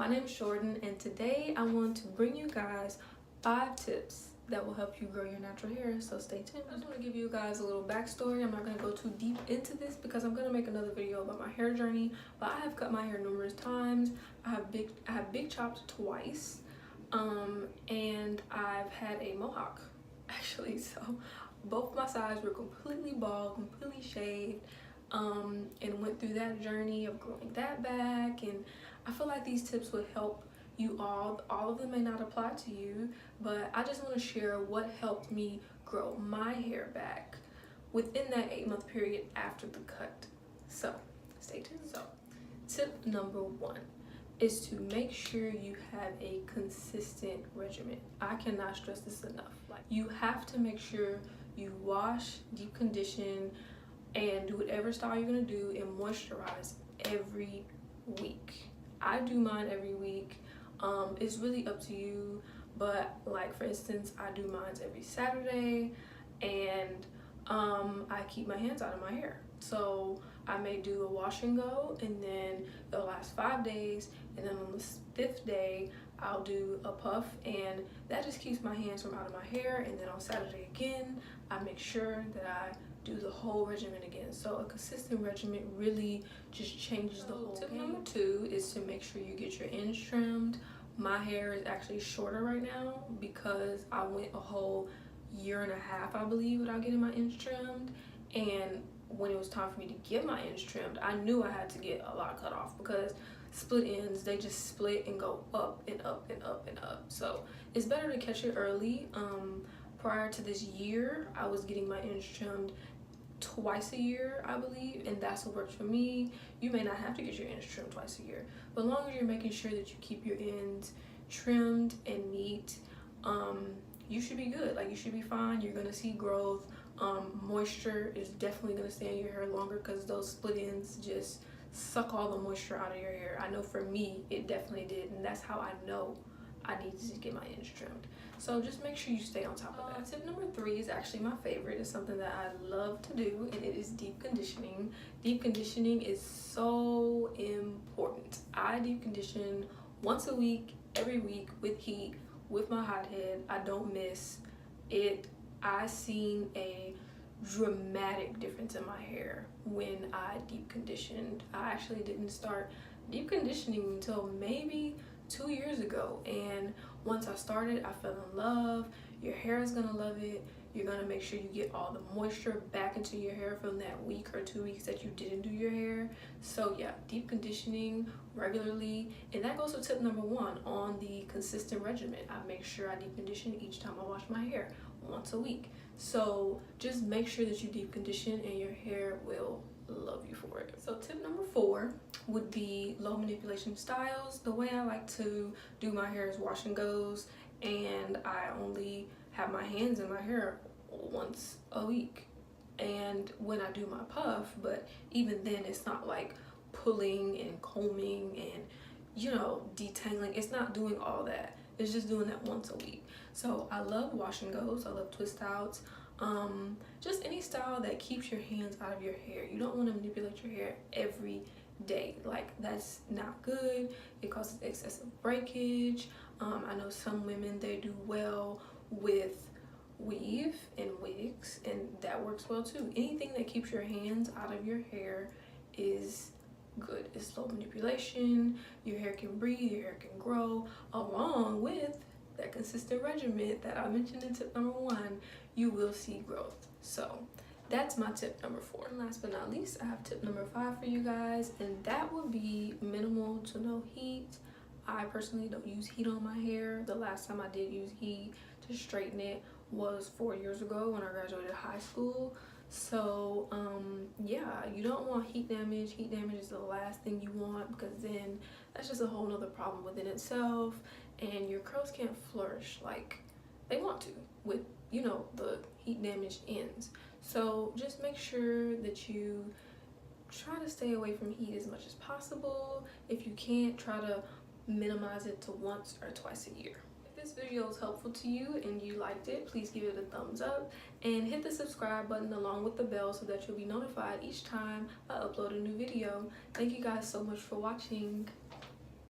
My name is Jordan, and today I want to bring you guys 5 tips that will help you grow your natural hair, so stay tuned. I just want to give you guys a little backstory. I'm not going to go too deep into this because I'm going to make another video about my hair journey, but I have cut my hair numerous times. I have big chopped twice, and I've had a mohawk actually, so both my sides were completely bald, completely shaved, and went through that journey of growing that back. And I feel like these tips would help you all of them may not apply to you, but I just want to share what helped me grow my hair back within that 8-month period after the cut. So stay tuned. So tip number 1 is to make sure you have a consistent regimen. I cannot stress this enough. Like, you have to make sure you wash, deep condition, and do whatever style you're gonna do and moisturize every week. I do mine every week. It's really up to you, but like for instance, I do mine every Saturday, and I keep my hands out of my hair. So I may do a wash and go, and then it'll last 5 days, and then on the 5th day I'll do a puff, and that just keeps my hands from out of my hair. And then on Saturday again, I make sure that I do the whole regimen again. So a consistent regimen really just changes the whole game. Tip number 2 is to make sure you get your ends trimmed. My hair is actually shorter right now because I went a whole 1.5 years, I believe, without getting my ends trimmed. And when it was time for me to get my ends trimmed, I knew I had to get a lot cut off because split ends, they just split and go up and up and up and up. So it's better to catch it early. Prior to this year, I was getting my ends trimmed twice a year, I believe, and that's what works for me. You may not have to get your ends trimmed twice a year, but as long as you're making sure that you keep your ends trimmed and neat, you should be good. Like, you should be fine. You're gonna see growth. Moisture is definitely gonna stay in your hair longer because those split ends just suck all the moisture out of your hair. I know for me it definitely did, and that's how I know I need to get my ends trimmed. So just make sure you stay on top of that. Tip number 3 is actually my favorite. It's something that I love to do, and it is deep conditioning. Deep conditioning is so important. I deep condition once a week, every week, with heat, with my hot head. I don't miss it. I seen a dramatic difference in my hair when I deep conditioned. I actually didn't start deep conditioning until maybe 2 years ago, and once I started, I fell in love. Your hair is gonna love it. You're gonna make sure you get all the moisture back into your hair from that week or 2 weeks that you didn't do your hair. So yeah, deep conditioning regularly. And that goes to tip number 1 on the consistent regimen. I make sure I deep condition each time I wash my hair, once a week. So just make sure that you deep condition, and your hair will love you for it. So tip number 4 would be low manipulation styles. The way I like to do my hair is wash and goes, and I only have my hands in my hair once a week. And when I do my puff, but even then it's not like pulling and combing and, you know, detangling. It's not doing all that. It's just doing that once a week. So I love wash and goes. I love twist outs. Just any style that keeps your hands out of your hair. You don't want to manipulate your hair every day. Like, that's not good. It causes excessive breakage. I know some women, they do well with weave and wigs, and that works well too. Anything that keeps your hands out of your hair is good. It's low manipulation. Your hair can breathe, your hair can grow, along with that consistent regimen that I mentioned in tip number 1. You will see growth. So that's my tip number 4. And last but not least, I have tip number 5 for you guys, and that would be minimal to no heat. I personally don't use heat on my hair. The last time I did use heat to straighten it was 4 years ago when I graduated high school. So yeah, you don't want heat damage. Heat damage is the last thing you want, because then that's just a whole nother problem within itself, and your curls can't flourish like they want to with, you know, the heat damaged ends. So just make sure that you try to stay away from heat as much as possible. If you can't, try to minimize it to once or twice a year. If this video is helpful to you and you liked it, please give it a thumbs up and hit the subscribe button along with the bell so that you'll be notified each time I upload a new video. Thank you guys so much for watching.